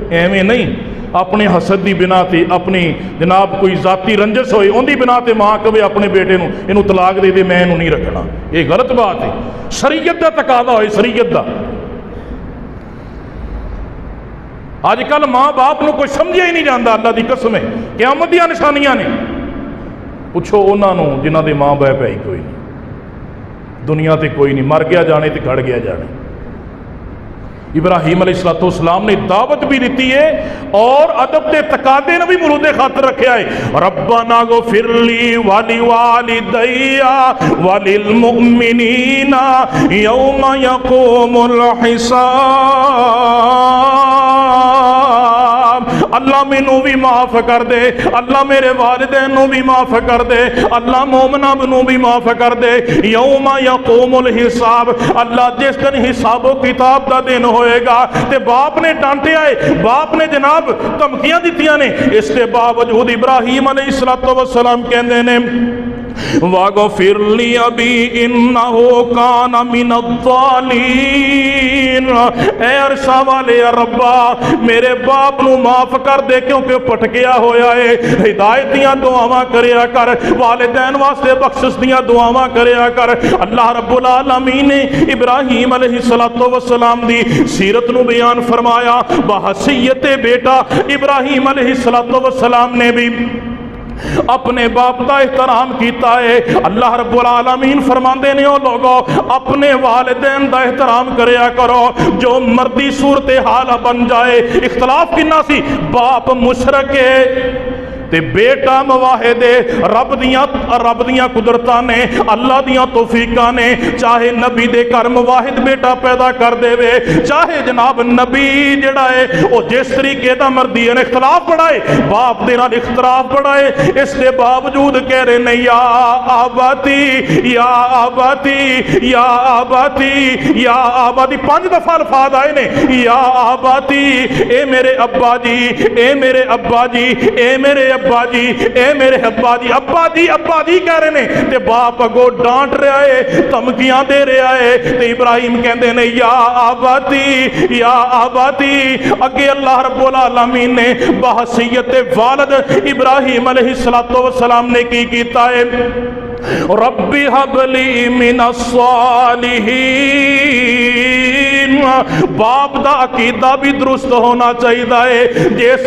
ایویں نہیں اپنے حسد دی بنا تے اپنی جناب کوئی ذاتی رنجس ہوئے ان دی بنا تے ماں کہے اپنے بیٹے نو اینو طلاق دے دے میں اینو نہیں رکھنا، یہ غلط بات ہے۔ شریعت دا تقاضا ہوئے، شریعت دا۔ آج کل ماں باپ نو کوئی سمجھے ہی نہیں جاندا، اللہ دی قسم ہے قیامت دیاں نشانیاں نے۔ پوچھو انہاں نو جنہاں دے ماں باپ ہے کوئی نہیں، دنیا تے کوئی نہیں، مر گیا جانے تے کھڑ گیا جانے۔ ابراہیم علیہ السلام نے دعوت بھی دیتی ہے اور ادب دے تقاضے نے بھی مورد خاطر رکھا ہے۔ ربنا اغفر لی ولوالدی وللمؤمنین یوم یقوم الحساب، اللہ مینوں بھی معاف کر دے، اللہ میرے والدین نو بھی معاف کر دے، اللہ مومنہ نو بھی معاف کر دے۔ یوم یقوم الحساب، اللہ جس دن حساب و کتاب دا دن ہوئے گا تے باپ نے ڈانٹیا ہے، باپ نے جناب دھمکیاں دتیاں نے، اس کے باوجود ابراہیم علیہ السلام کہندے نے وَاغْفِرْ لِي أَبِي إِنَّهُ كَانَ مِنَ الضَّالِّينَ، اے عرشاں والے ربا میرے باپ نو معاف کر دے کیونکہ پٹکیا ہویا ہے، ہدایت دیاں دعاواں کریا کر، والدین واسطے بخشش دیاں دعاواں کریا کر۔ اللہ رب العالمین نے ابراہیم علیہ السلام دی سیرت نو بیان فرمایا، بحیثیت بیٹا ابراہیم علیہ السلام نے بھی اپنے باپ دا احترام کیتا ہے۔ اللہ رب العالمین فرماندے نے او لوگو اپنے والدین دا احترام کریا کرو، جو مردی صورتحال بن جائے۔ اختلاف کنا سی، باپ مشرک ہے تے بیٹا مواحد ہے، رب دیاں قدرتاں نے، اللہ دیاں توفیقاں نے، چاہے نبی دے گھر مواحد بیٹا پیدا کر دے وے، چاہے جناب نبی جڑا ہے او جس طریقے دا مرضی ہے اختلاف بڑھائے، باپ دے نال اختلاف بڑھائے، اس دے باوجود کہہ رہے نے یا آباتی یا آباتی یا آباتی یا آباتی، 5 دفعہ الفاظ آئے نے، یا آباتی اے میرے ابا جی، اے میرے ابا جی، اے میرے ابا جی، اے میرے ابا جی، ابا جی ابا جی کہہ رہے نے تے باپ اگو ڈانٹ رہا ہے، دھمکیاں دے رہا ہے تے ابراہیم کہندے نے یا آباتی یا آباتی۔ اگے اللہ رب العالمین نے بحیثیت والد ابراہیم علیہ السلام نے کی کیتا ہے، ربی حب لی من الصالحین۔ باپ دا عقیدہ بھی درست ہونا چاہیے، جس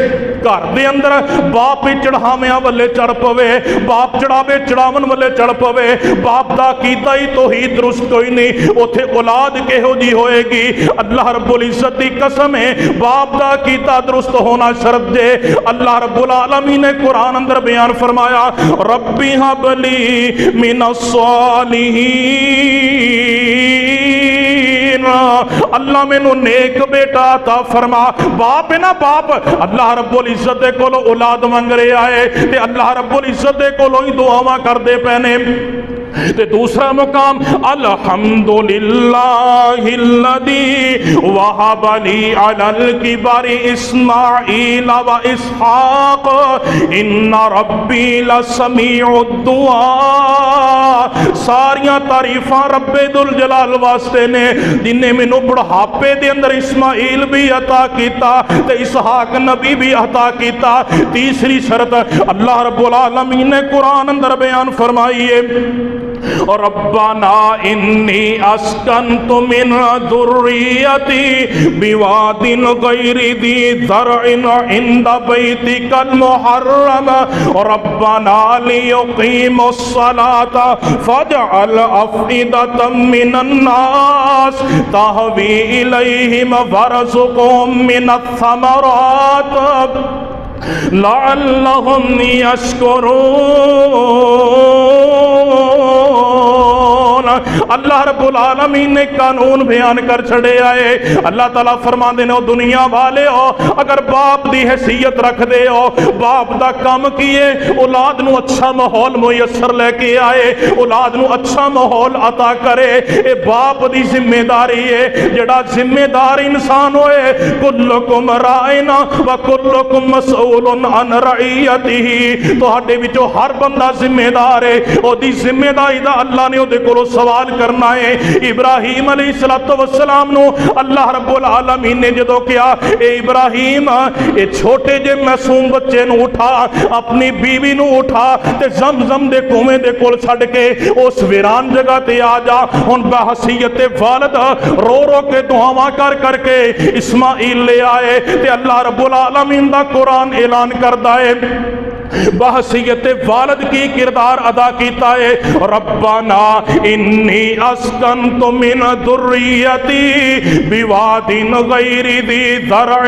گھر دے اندر باپ چڑھاویاں والے چڑھ پوے، باپ چڑھاوے چڑھاون والے چڑھ پوے، باپ دا عقیدہ ہی توحید درست کوئی نہیں، اوتھے اولاد کہو جی ہوئے گی؟ اللہ رب العزت دی قسم ہے باپ دا عقیدہ درست ہونا شرط جے۔ اللہ رب العالمین نے قرآن اندر بیان فرمایا، ربی حب لی من الصالحین، اللہ میں نو نیک بیٹا عطا فرما۔ باپ ہے نا باپ، اللہ رب العزت دے کولو اولاد منگ رہے آئے تے اللہ رب العزت دے کولو ہی دعاواں کر دے پینے۔ تے دوسرا مقام الحمدللہ الذی وہب لی علی الکبر اسماعیل و اسحاق ان ربی لسمیع الدعاء۔ ساریاں تعریفاں رب ذوالجلال واسطے نے جن نے مینوں بڑھاپے دے اندر اسماعیل بھی عطا کیتا تے اسحاق نبی بھی عطا کیتا۔ تیسری شرط اللہ رب العالمین نے قرآن اندر بیان فرمائی ہے، ربنا انی اسکنت من ذریتی بواد غیر ذی زرع عند بیتک المحرم ربنا لیقیموا الصلاة فاجعل افئدة من الناس تہوی الیہم وارزقہم من الثمرات لعلہم یشکرون۔ اللہ رب العالمین نے قانون بیان کر چھڑے آئے۔ اللہ تعالیٰ فرما دینے دنیا والے ہو اگر باپ دی حیثیت رکھ دے ہو، باپ دا کام کیے اولاد نو اچھا ماحول میسر لے کے آئے، اولاد نو اچھا ماحول عطا کرے، اے باپ دی ذمہ داری ہے۔ جڑا ذمہ دار انسان ہوئے، کلکم رائنا و کلکم مسئول عن رعیتہ، تو ہڈے وچوں ہر بندہ ذمہ دار ہے، او دی ذمہ داری دا اللہ نے او دے کولوں سوال کرنا ہے۔ ابراہیم علیہ السلام نو اللہ رب العالمین نے جدو کیا اے ابراہیم اے چھوٹے جے معصوم بچے نو اٹھا، اپنی بیوی نو اٹھا تے زمزم دے کنویں دے کول چھڈ کے اس ویران جگہ تے آ جا۔ ہن بحیثیت والد رو رو کے دعاواں کر کر کے اسماعیل لے آئے تے اللہ رب العالمین دا قرآن اعلان کردا ہے بحثیت والد کی کردار ادا کیتا ہے. ربنا انی اسکنت من ذریتی بواد غیر ذی زرع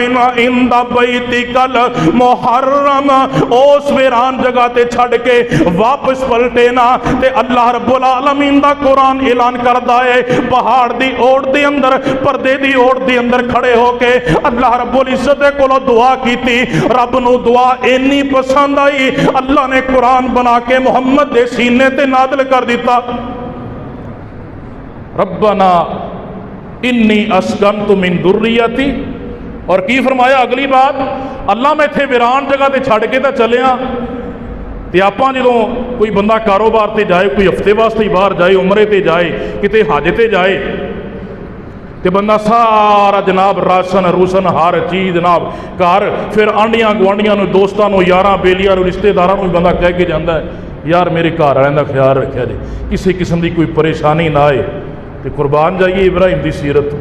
عند بیتک المحرم. اس ویران جگہ تے چھڑ کے واپس پلٹے نا تے اللہ رب العالمین دا قرآن اعلان کردا ہے پہاڑ دی اوڑ دے اندر پردے دی اوڑ دے اندر کھڑے ہو کے اللہ رب العزت دے کولوں دعا کیتی. رب نو دعا اینی پسند آئی اللہ نے قرآن بنا کے محمد دے سینے تے نازل کر دیتا. ربنا انی اسکنت من ذریتی. اور کی فرمایا اگلی بات, اللہ میں تھے ویران جگہ تے چھڑ کے تے چلیا تے آپاں جدوں کوئی بندہ کاروبار تے جائے, کوئی ہفتے واسطے باہر جائے, عمرے تے جائے, کتے حج تے جائے تے بندہ سارا جناب راشن روسن ہر چیز جناب گھر پھر آنڈیاں گوانڈیاں نو دوستاں نو یاراں بیلیاں نو رشتہ داراں نو بندہ کہہ کے جاندا ہے یار میرے گھر والوں دا خیال رکھیا جے, کسی قسم دی کوئی پریشانی نہ آئے. تے قربان جائیے ابراہیم دی سیرت.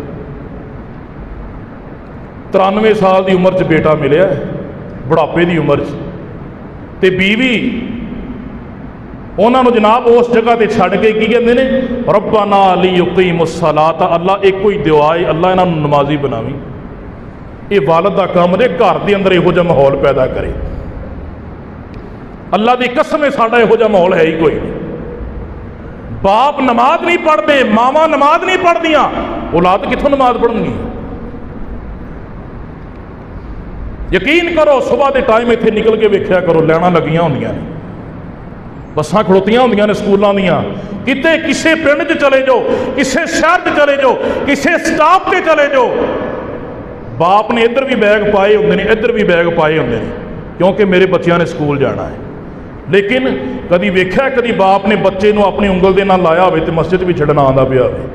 93 سال دی عمر چ بیٹا ملیا ہے, بڑھاپے دی عمر چ, تے بیوی انہاں نو جناب اس جگہ تے چھڑ کے کی کہندے نے ربنا لیقیم الصلاۃ. اللہ ایک کوئی دعا ہے اللہ انہاں نو نمازی بناویں. یہ والد دا کام ہے گھر دے اندر یہو جہا ماحول پیدا کرے. اللہ دی قسم ہے ساڈا یہو جہا ماحول ہے ہی کوئی نہیں. باپ نماز نہیں پڑھتے, ماواں نماز نہیں پڑھدیاں, اولاد کتوں نماز پڑھن گی؟ یقین کرو صبح دے ٹائم اتنے نکل کے ویکھیا کرو لینا لگیاں ہوندیاں نے, بساں کھڑوتیاں ہوندیاں نے سکولاں دیاں, کتے کسے پنڈ چ چلے جاؤ, کسے شہر چ چلے جاؤ, کسے سٹاپ تے چلے جاؤ, باپ نے ادھر بھی بیگ پائے ہوندے نے ادھر بھی بیگ پائے ہوندے نے کیونکہ میرے بچیاں نے سکول جانا ہے. لیکن کدی ویکھیا کدی باپ نے بچے نو اپنی انگل دے نال لایا ہوئے تے مسجد بھی چھڈنا آندا پیا ہوئے,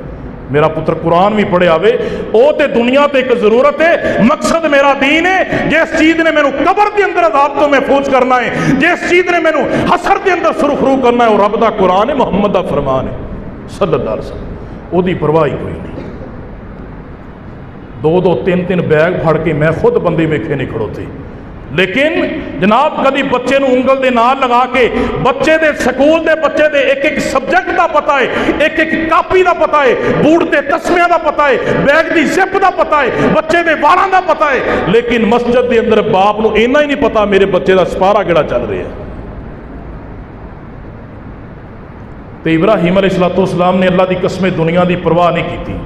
میرا پتر قرآن بھی پڑھیا ہوئے, او تے دنیا تے ایک ضرورت ہے, مقصد میرا دین ہے. جس چیز نے مینوں قبر دے اندر عذاب تو محفوظ کرنا ہے, جس چیز نے مینوں حشر دے اندر سرخرو کرنا ہے, وہ رب دا قرآن ہے, محمد دا فرمان ہے صلی اللہ علیہ وسلم. او دی پرواہ کوئی نہیں. 2 3 بیگ پھڑ کے میں خود بندے ویکھے نہیں کھڑوتے. لیکن جناب کدی بچے نو انگل دے نال لگا کے بچے دے سکول دے بچے دے ایک ایک سبجیکٹ دا پتہ ہے, ایک ایک کاپی دا پتہ ہے, بوٹ تے تسمیاں دا پتہ ہے, بیگ دی زپ دا پتہ ہے, بچے دے والاں دا پتہ ہے, لیکن مسجد دے اندر باپ نو اینا ہی نہیں پتا میرے بچے دا سپارہ کیڑا چل رہا ہے. تے ابراہیم علیہ السلام نے اللہ دی قسم دنیا دی پرواہ نہیں کیتی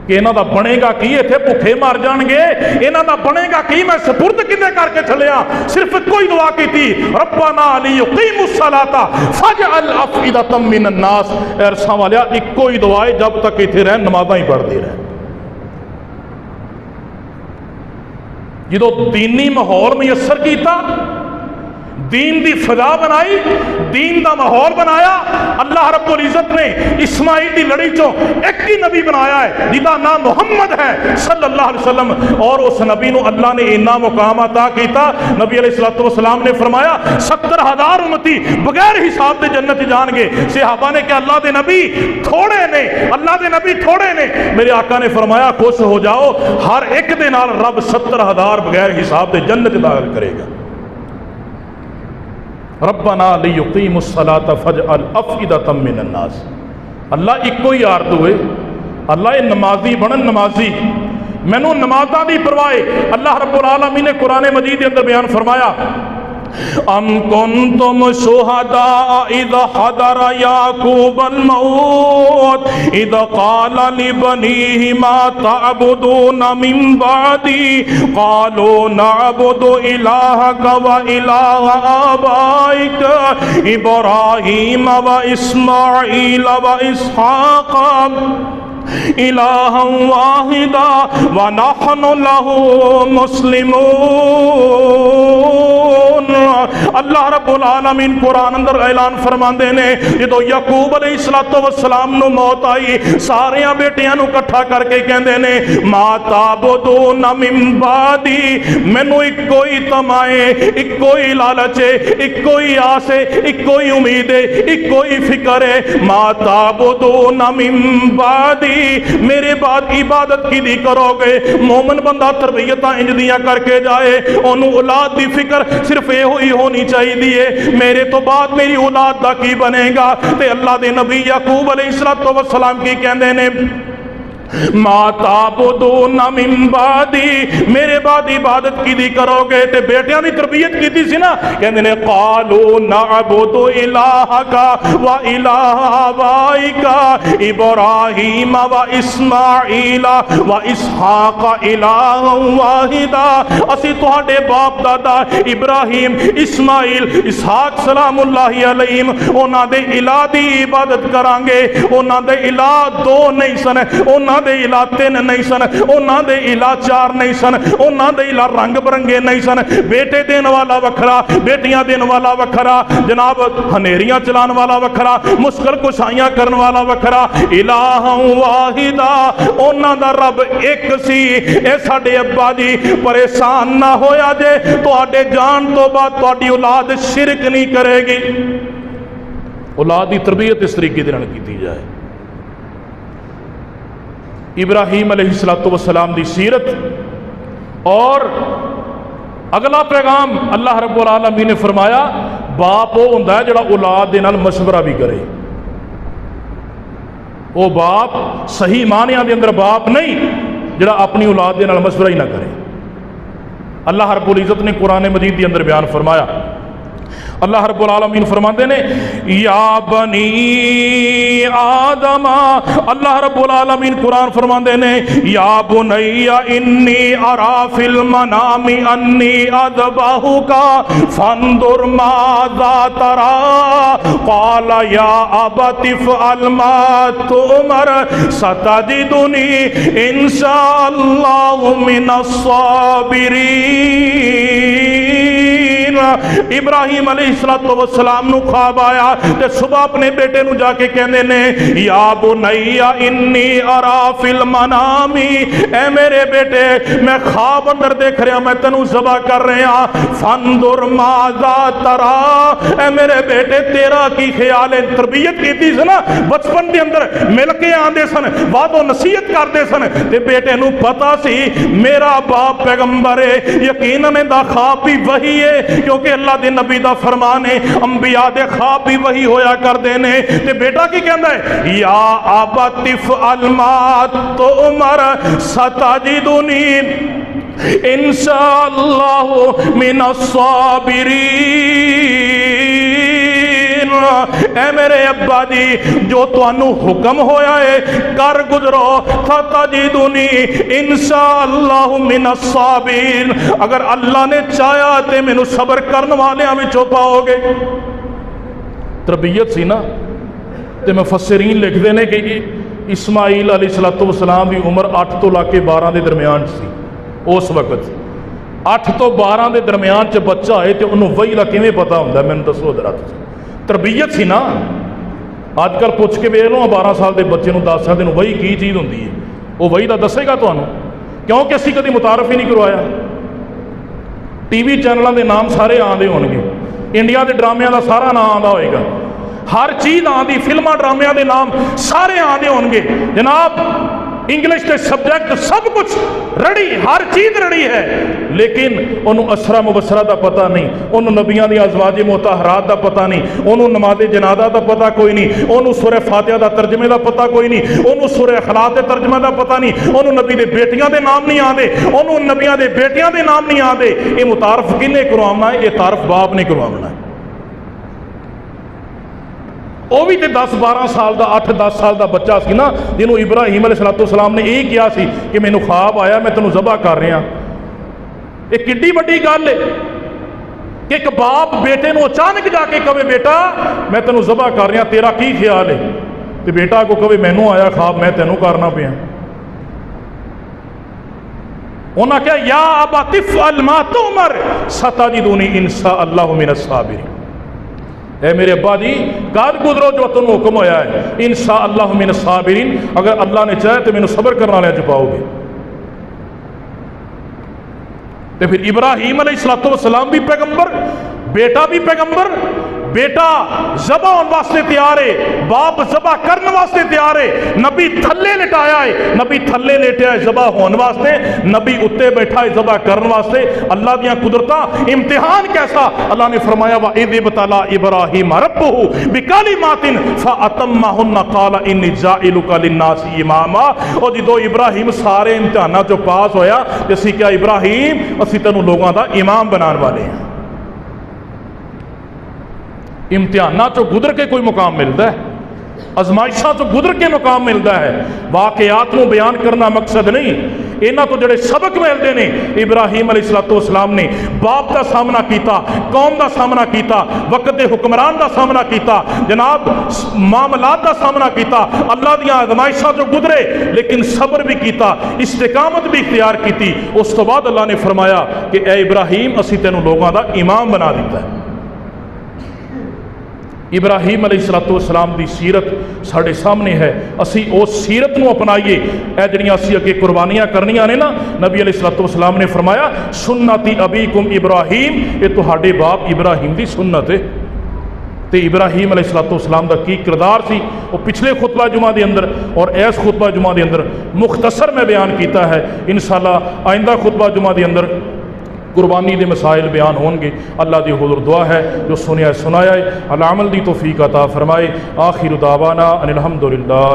کہ انہاں دا بنے گا کی, اتنے بھوکے مر جان گے, انہاں دا بنے گا کی, میں سپرد کنے کر کے چلیا. صرف کوئی دعا کی تھی ربنا لیقیموا الصلاۃ فاجعل افئدۃ من الناس. عرصہ والیا ایک کوئی دعا ہے جب تک اتنے رہن نمازاں ہی پڑھتے رہن. جدو دینی ماحول میسر کیتا, دین دی فضا بنائی, دین دا ماحول بنایا, اللہ رب العزت نے اسماعیل دی لڑی چوں ایک ہی نبی بنایا ہے جدا نام محمد ہے صلی اللہ علیہ وسلم. اور اس نبی نو اللہ نے اتنا مقام عطا کیتا, نبی علیہ السلام نے فرمایا 70,000 امتی بغیر حساب دے جنت جان گے. صحابہ نے کہ اللہ دے نبی تھوڑے نے, اللہ دے نبی تھوڑے نے. میرے آقا نے فرمایا خوش ہو جاؤ, ہر ایک دے نال رب 70,000 بغیر حساب دے جنت داخل کرے گا. ربنا لیقیموا الصلاۃ فاجعل افئدۃ من الناس. اللہ ایک کوئی آرزو ہے, اللہ نمازی بنن نمازی, مینوں نمازاں دی پرواہ ہے. اللہ رب العالمین نے قرآن مجید کے اندر بیان فرمایا ام کنتم شہداء اذ حضر یعقوب الموت اذ قال لبنیہ ما تعبدون من بعدی قالوا نعبد الہک و الہ آبائک ابراہیم و اسماعیل و اسحاق الہا واحدا ونحن له مسلمون. اللہ رب العالمین قرآن اندر اعلان فرماندے نے جدو یعقوب علیہ السلام نو موت آئی, ساریاں بیٹیاں نو کٹھا کر کے کہندے نے ما تعبدون من بعدی, مینوں ایک کوئی تمائے, ایک کوئی لالچ ہے, ایک کوئی آس ہے, ایک کوئی امید ہے, ایک کوئی فکر ہے. ما تعبدون من بعدی, میرے بعد عبادت کی دی کرو گے. مومن بندہ تربیتاں انج دیاں کر کے جائے, انہوں اولاد دی فکر صرف یہ ہوئی ہونی چاہیے، میرے تو بعد میری اولاد دا کی بنے گا؟ تے اللہ دے نبی یعقوب علیہ السلام کی کہندے نے ما تعبدون من بعدی، میرے بعد عبادت کی دی کرو گے؟ تے بیٹیاں دی تربیت کی دی سی نا، کہندے نے قالوا نعبد الہک و الہ آبائک ابراہیم و اسماعیل و اسحاق الہا واحدا، اسی تہاڈے باپ دادا ابراہیم، اسماعیل، اسحاق سلام اللہ علیہم انہاں دے الہ دی عبادت کران گے۔ انہاں دے الہ دو نہیں سن، انہاں دے الہ تین نہیں سن، انہاں دے الہ چار نہیں سن، انہاں دے الہ رنگ برنگے نہیں سن، بیٹے دین والا وکھرا، بیٹیاں دین والا وکھرا، جناب ہنیریاں چلان والا وکھرا، مشکل کشائیاں کرن والا وکھرا، الہ واحدا، انہاں دا رب ایک سی۔ اے ساڈے ابا جی پریشان نہ ہویا جے تواڈے جان تو بعد تواڈی اولاد شرک نہیں کرے گی۔ اولاد دی تربیت اس طریقے دے نال کیتی جائے۔ ابراہیم علیہ السلام دی سیرت اور اگلا پیغام اللہ رب العالمین نے فرمایا باپ وہ ہوندا ہے جڑا اولاد دے نال مشورہ بھی کرے۔ وہ باپ صحیح معنیاں دے اندر باپ نہیں جڑا اپنی اولاد دے نال مشورہ ہی نہ کرے۔ اللہ رب العزت نے قرآن مجید دے اندر بیان فرمایا، اللہ رب العالمین فرماتے نے یا بنی آدم، اللہ رب العالمین قرآن فرماتے نے یا بنی انی ارا فی المنام انی اذبحک فانظر ماذا تری قال یا ابت افعل ما تؤمر ستجدنی ان شاء اللہ من الصابرین۔ ابراہیم علیہ السلام نو خواب آیا تے صبح اپنے بیٹے نو جا کے کہندے نے یا بنی انی ارا فی المنام، اے میرے بیٹے میں خواب اندر دیکھ رہا، میں تینو ذبح کر رہا، فانظر ماذا تری، اے میرے بیٹے تیرا کی خیال ہے؟ تربیت کیتی سی نا، بچپن دے اندر مل کے آندے سن، وعد و نصیحت کردے سن، تے بیٹے نو پتا سی میرا باپ پیغمبر ہے، یقیناً دا خواب بھی وہی ہے، کیونکہ اللہ دے نبی دا فرمان ہے انبیاء دے خواب بھی وہی ہویا کر دینے۔ تے بیٹا کی کہندا ہے یا ابت افعل ما تؤمر ستجدنی انشاء اللہ من الصابرین۔ اے میرے ابا جی جو تانوں حکم ہویا ہے کر گزرو، ستجدنی انشاء اللہ من الصابرین، اگر اللہ نے چاہیا تے مینوں صبر کرن والیاں وچوں پاؤ گے۔ تربیت سی نا، تے مفسرین لکھ دینے کہ اسماعیل علیہ السلام کی عمر 8 تو لے کے 12 دے درمیان سی۔ اس وقت 8 تو 12 دے درمیان چ بچہ ہے تے انہوں وحی دا کیویں پتہ ہوندا ہے؟ مینوں دسو حضرات، تربیت سی نا۔ اج کل پوچھ کے ویکھ لو 12 سال دے بچے نوں 10 سال دے نوں وحی کی چیز ہوندی ہے، وہ وحی دا دسے گا تانوں، کیونکہ اسی کدی متعارف ہی نہیں کروایا۔ ٹی وی چینلاں دے نام سارے آندے ہون گے، انڈیا دے ڈرامیاں دا سارا نام آندا ہوئے گا، ہر چیز آندی، فلماں ڈرامیاں دے نام سارے آندے ہون گے جناب، انگلش کے سبجیکٹ سب کچھ رڑی، ہر چیز رڑی ہے، لیکن انہوں اسرا مبشرہ دا پتہ نہیں، انہوں نبیان دی ازواج مطہرات دا پتہ نہیں، انہوں نماز جنازہ دا پتہ کوئی نہیں، انہوں سورہ فاتحہ دا ترجمے دا پتہ کوئی نہیں، انہوں سورہ اخلاق دے ترجمے دا پتہ نہیں، انہوں نبی دے بیٹیاں دے نام نہیں آندے، انہوں نبیان دے بیٹیاں دے نام نہیں آندے۔ یہ متعارف کنے کروانا ہے؟ یہ تعارف باپ نے کروانا ہے۔ وہ بھی تے 10-12 سال دا 8-10 سال دا بچہ سی نا، جنہوں ابراہیم علیہ السلام نے یہی کیا سی کہ مینوں خواب آیا میں تینوں ذبح کر رہا۔ یہ کڈی بڑی گل ہے کہ ایک باپ بیٹے نو اچانک جا کے کہے بیٹا میں تینوں ذبح کر رہا، تیرا کی خیال ہے؟ تے بیٹا کو کہے مینوں آیا خواب میں تینوں کرنا پیا۔ انہاں کہا یا ابت افعل ما تؤمر ستجدنی ان شاء اللہ من الصابرین۔ اے میرے ابا جی کر گزرو جو تم حکم ہویا ہے، انشاءاللہ من الصابرین، اگر اللہ نے چاہے تو مینوں صبر کرنے والے چپاؤ گے۔ تو پھر ابراہیم علیہ السلام بھی پیغمبر، بیٹا بھی پیغمبر، بیٹا ذبح ہونے واسطے تیار ہے، باپ ذبح کرنے واسطے تیار ہے، نبی تھلے لٹایا ہے، نبی تھلے لیٹیا ہے ذبح ہونے واسطے، نبی اتے بیٹھا ہے ذبح کرنے واسطے۔ اللہ دیاں قدرتاں، امتحان کیسا! اللہ نے فرمایا وَإِذِ ابْتَلَىٰ إِبْرَاهِيمَ رَبُّهُ بِكَلِمَاتٍ فَأَتَمَّهُنَّ قَالَ إِنِّي جَاعِلُكَ لِلنَّاسِ إِمَامًا۔ اور جدو ابراہیم سارے امتحانات جو پاس ہویا، اسی کیا ابراہیم اسی تینوں لوگوں دا امام بنان والے ہیں۔ امتحانات جو گزر کے کوئی مقام ملتا ہے، ازمائشاں تو گزر کے مقام ملتا ہے، واقعات کو بیان کرنا مقصد نہیں۔ انہاں تو جڑے سبق ملتے ہیں، ابراہیم علیہ السلام نے باپ کا سامنا کیتا، قوم کا سامنا کیتا، وقت حکمران کا سامنا کیتا، جناب معاملات کا سامنا کیتا، اللہ دیاں ازمائشاں جو گزرے لیکن صبر بھی کیتا، استقامت بھی اختیار کیتی۔ اس تو بعد اللہ نے فرمایا کہ اے ابراہیم اسی تینوں لوگوں دا امام بنا دیتا ہے۔ ابراہیم علیہ السلام دی سیرت ساڑھے سامنے ہے، اسی اس سیرت نو اپنائیے۔ اے جڑیاں اسی اگے قربانیاں کرنیاں نے نا، نبی علیہ السلام نے فرمایا سنتی ابیکم ابراہیم، یہ تہاڈے باپ ابراہیم دی سنت ہے۔ تے ابراہیم علیہ السلام دا کی کردار سی وہ پچھلے خطبہ جمعہ دے اندر اور ایس خطبہ جمعہ دے اندر مختصر میں بیان کیتا ہے۔ انشاءاللہ آئندہ خطبہ جمعہ دے اندر قربانی دے مسائل بیان ہون گے۔ اللہ دی حضور دعا ہے جو سنیا ہے سنایا ہے، العمل دی توفیق عطا فرمائے۔ آخر دعوانا ان الحمدللہ۔